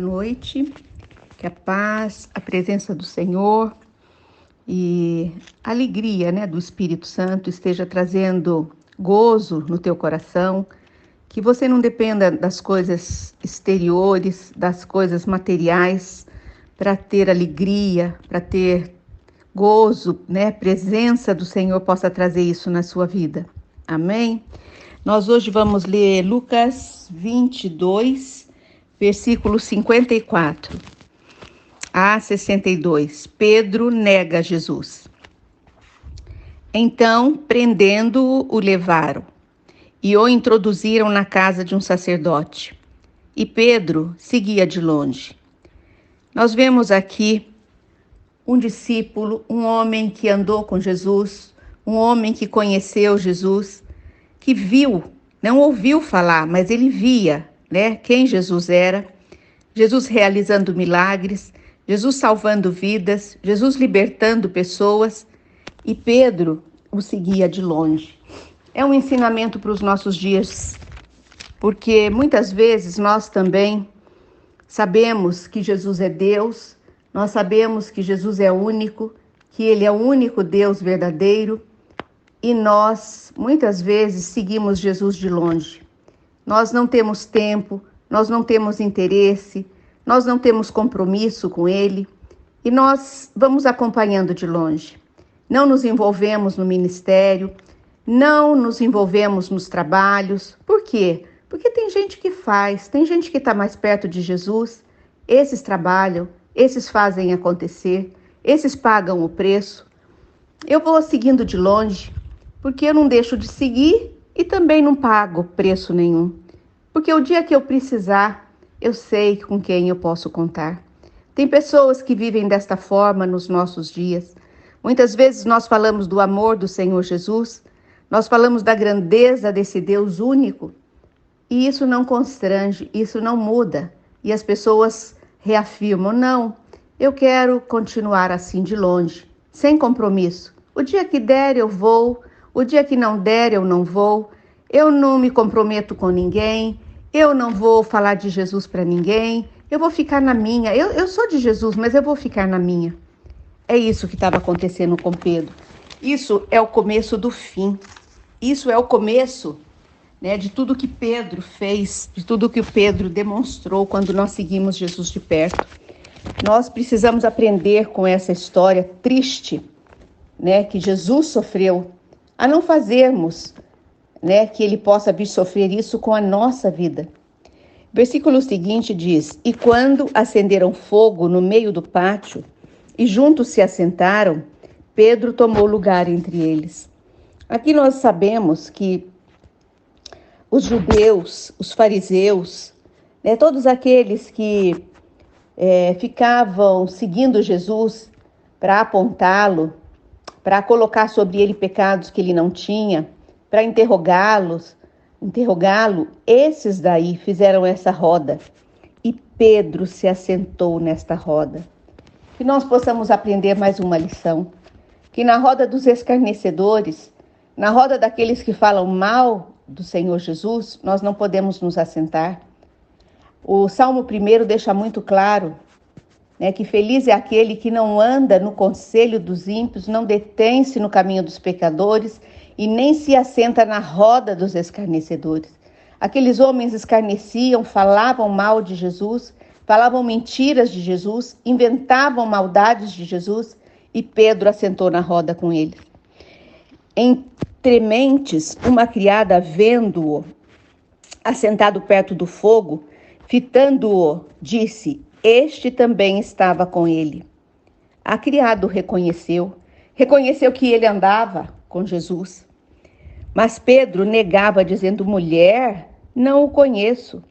noite, que a paz, a presença do Senhor e a alegria, do Espírito Santo esteja trazendo gozo no teu coração, que você não dependa das coisas exteriores, das coisas materiais, para ter alegria, para ter gozo, presença do Senhor possa trazer isso na sua vida. Amém? Nós hoje vamos ler Lucas 22, versículo 54 a 62. Pedro nega Jesus. Então, prendendo-o, o levaram e o introduziram na casa de um sacerdote. E Pedro seguia de longe. Nós vemos aqui um discípulo, um homem que andou com Jesus, um homem que conheceu Jesus, que viu, não ouviu falar, mas ele via, quem Jesus era, Jesus realizando milagres, Jesus salvando vidas, Jesus libertando pessoas, e Pedro o seguia de longe. É um ensinamento para os nossos dias, porque muitas vezes nós também sabemos que Jesus é Deus, nós sabemos que Jesus é único, que Ele é o único Deus verdadeiro, e nós, muitas vezes, seguimos Jesus de longe. Nós não temos tempo, nós não temos interesse, nós não temos compromisso com Ele, e nós vamos acompanhando de longe. Não nos envolvemos no ministério, não nos envolvemos nos trabalhos. Por quê? Porque tem gente que faz, tem gente que está mais perto de Jesus, esses trabalham, esses fazem acontecer, esses pagam o preço. Eu vou seguindo de longe, porque eu não deixo de seguir e também não pago preço nenhum. Porque o dia que eu precisar, eu sei com quem eu posso contar. Tem pessoas que vivem desta forma nos nossos dias. Muitas vezes nós falamos do amor do Senhor Jesus, nós falamos da grandeza desse Deus único, e isso não constrange, isso não muda. E as pessoas reafirmam, não, eu quero continuar assim de longe, sem compromisso. O dia que der eu vou, o dia que não der eu não vou, eu não me comprometo com ninguém, eu não vou falar de Jesus para ninguém, eu vou ficar na minha. Eu sou de Jesus, mas eu vou ficar na minha. É isso que estava acontecendo com Pedro. Isso é o começo do fim. Isso é o começo, de tudo que Pedro fez, de tudo que o Pedro demonstrou quando nós seguimos Jesus de perto. Nós precisamos aprender com essa história triste, que Jesus sofreu, a não fazermos, que ele possa vir sofrer isso com a nossa vida. O versículo seguinte diz: E quando acenderam fogo no meio do pátio e juntos se assentaram, Pedro tomou lugar entre eles. Aqui nós sabemos que os judeus, os fariseus, todos aqueles que ficavam seguindo Jesus para apontá-lo, para colocar sobre ele pecados que ele não tinha, para interrogá-lo, esses daí fizeram essa roda. E Pedro se assentou nesta roda. Que nós possamos aprender mais uma lição. Que na roda dos escarnecedores, na roda daqueles que falam mal do Senhor Jesus, nós não podemos nos assentar. O Salmo 1 deixa muito claro, que feliz é aquele que não anda no conselho dos ímpios, não detém-se no caminho dos pecadores e nem se assenta na roda dos escarnecedores. Aqueles homens escarneciam, falavam mal de Jesus, falavam mentiras de Jesus, inventavam maldades de Jesus, e Pedro assentou na roda com eles. Entre mentes, uma criada, vendo-o assentado perto do fogo, fitando-o, disse: Este também estava com ele. A criada reconheceu que ele andava com Jesus. Mas Pedro negava, dizendo: Mulher, não o conheço.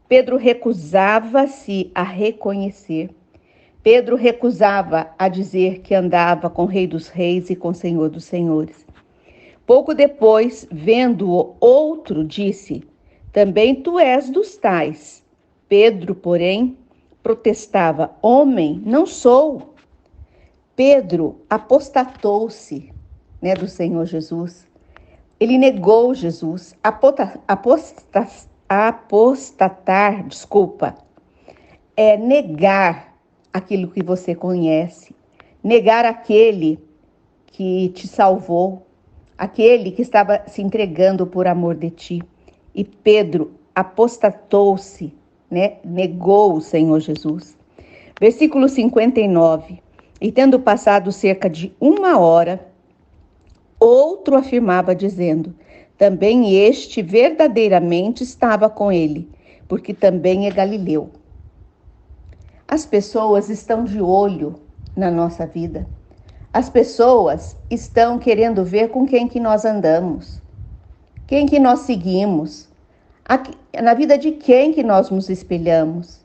Pedro recusava-se a reconhecer. Pedro recusava a dizer que andava com o Rei dos Reis e com o Senhor dos Senhores. Pouco depois, vendo-o, outro disse: Também tu és dos tais. Pedro, porém, protestava: Homem, não sou. Pedro apostatou-se, do Senhor Jesus. Ele negou Jesus. Apostatar, é negar aquilo que você conhece, negar aquele que te salvou, aquele que estava se entregando por amor de ti. E Pedro apostatou-se, né? Negou o Senhor Jesus. Versículo 59. E tendo passado cerca de 1 hora, outro afirmava dizendo: também este verdadeiramente estava com ele, porque também é galileu. As pessoas estão de olho na nossa vida. As pessoas estão querendo ver com quem que nós andamos, quem que nós seguimos, na vida de quem que nós nos espelhamos,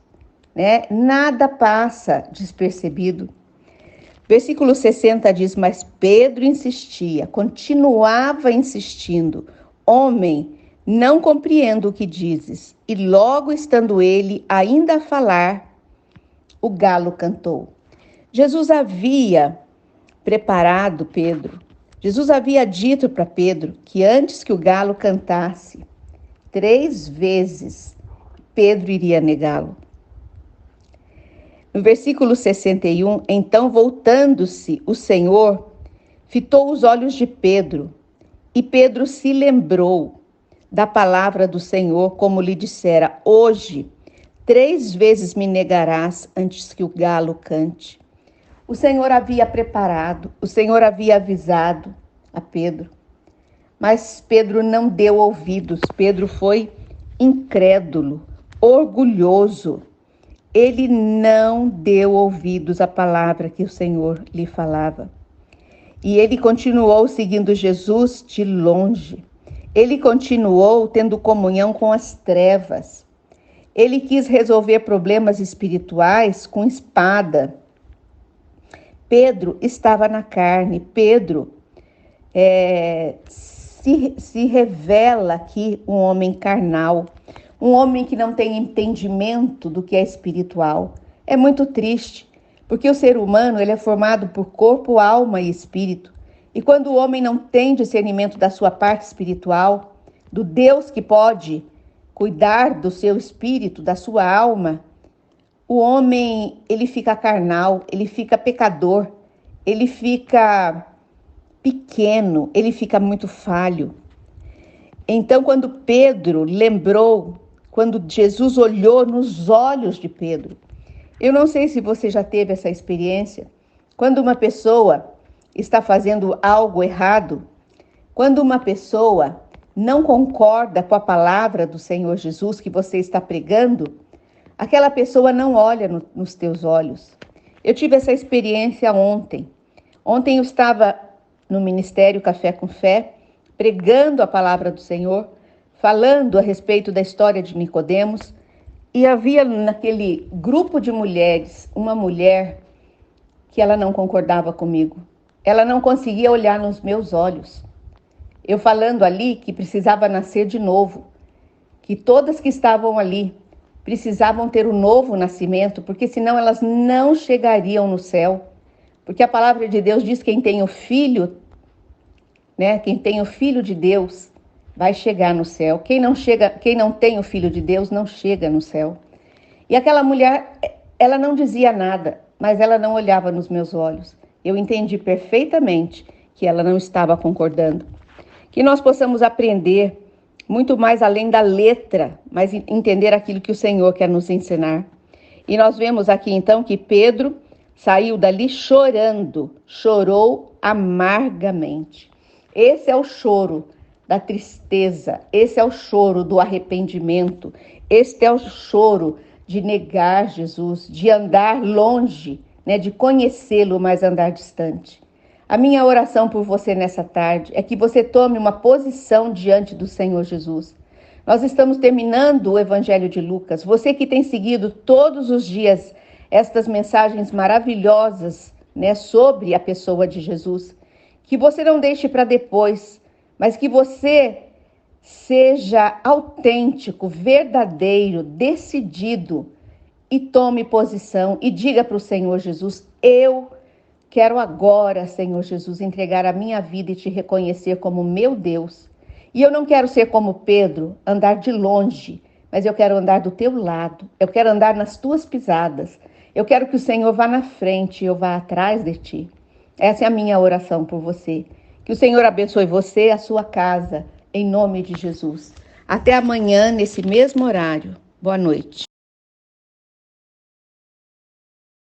né? Nada passa despercebido. Versículo 60 diz: mas Pedro insistia, continuava insistindo: homem, não compreendo o que dizes. E logo estando ele ainda a falar, o galo cantou. Jesus havia preparado Pedro. Jesus havia dito para Pedro que antes que o galo cantasse, 3 vezes Pedro iria negá-lo. No versículo 61, então voltando-se o Senhor, fitou os olhos de Pedro, e Pedro se lembrou da palavra do Senhor, como lhe dissera: hoje 3 vezes me negarás antes que o galo cante. O Senhor havia preparado, o Senhor havia avisado a Pedro, mas Pedro não deu ouvidos. Pedro foi incrédulo, orgulhoso. Ele não deu ouvidos à palavra que o Senhor lhe falava. E ele continuou seguindo Jesus de longe. Ele continuou tendo comunhão com as trevas. Ele quis resolver problemas espirituais com espada. Pedro estava na carne. Pedro se revela aqui um homem carnal, um homem que não tem entendimento do que é espiritual. É muito triste, porque o ser humano ele é formado por corpo, alma e espírito. E quando o homem não tem discernimento da sua parte espiritual, do Deus que pode cuidar do seu espírito, da sua alma, o homem ele fica carnal, ele fica pecador, ele fica pequeno, ele fica muito falho. Então, quando Pedro lembrou, quando Jesus olhou nos olhos de Pedro, eu não sei se você já teve essa experiência, quando uma pessoa está fazendo algo errado, quando uma pessoa não concorda com a palavra do Senhor Jesus que você está pregando, aquela pessoa não olha nos teus olhos. Eu tive essa experiência ontem. Ontem eu estava no Ministério Café com Fé, pregando a palavra do Senhor, falando a respeito da história de Nicodemos, e havia naquele grupo de mulheres uma mulher que ela não concordava comigo. Ela não conseguia olhar nos meus olhos. Eu falando ali que precisava nascer de novo, que todas que estavam ali precisavam ter um novo nascimento, porque senão elas não chegariam no céu. Porque a palavra de Deus diz que quem tem o filho, né, quem tem o filho de Deus vai chegar no céu. Quem não tem o filho de Deus não chega no céu. E aquela mulher, ela não dizia nada, mas ela não olhava nos meus olhos. Eu entendi perfeitamente que ela não estava concordando. Que nós possamos aprender muito mais além da letra, mas entender aquilo que o Senhor quer nos ensinar. E nós vemos aqui então que Pedro saiu dali chorando, chorou amargamente. Esse é o choro da tristeza, esse é o choro do arrependimento, este é o choro de negar Jesus, de andar longe, né, de conhecê-lo, mas andar distante. A minha oração por você nessa tarde é que você tome uma posição diante do Senhor Jesus. Nós estamos terminando o Evangelho de Lucas. Você que tem seguido todos os dias estas mensagens maravilhosas, né, sobre a pessoa de Jesus, que você não deixe para depois, mas que você seja autêntico, verdadeiro, decidido e tome posição e diga para o Senhor Jesus: eu quero agora, Senhor Jesus, entregar a minha vida e te reconhecer como meu Deus. E eu não quero ser como Pedro, andar de longe, mas eu quero andar do teu lado, eu quero andar nas tuas pisadas, eu quero que o Senhor vá na frente e eu vá atrás de ti. Essa é a minha oração por você. Que o Senhor abençoe você e a sua casa, em nome de Jesus. Até amanhã, nesse mesmo horário. Boa noite.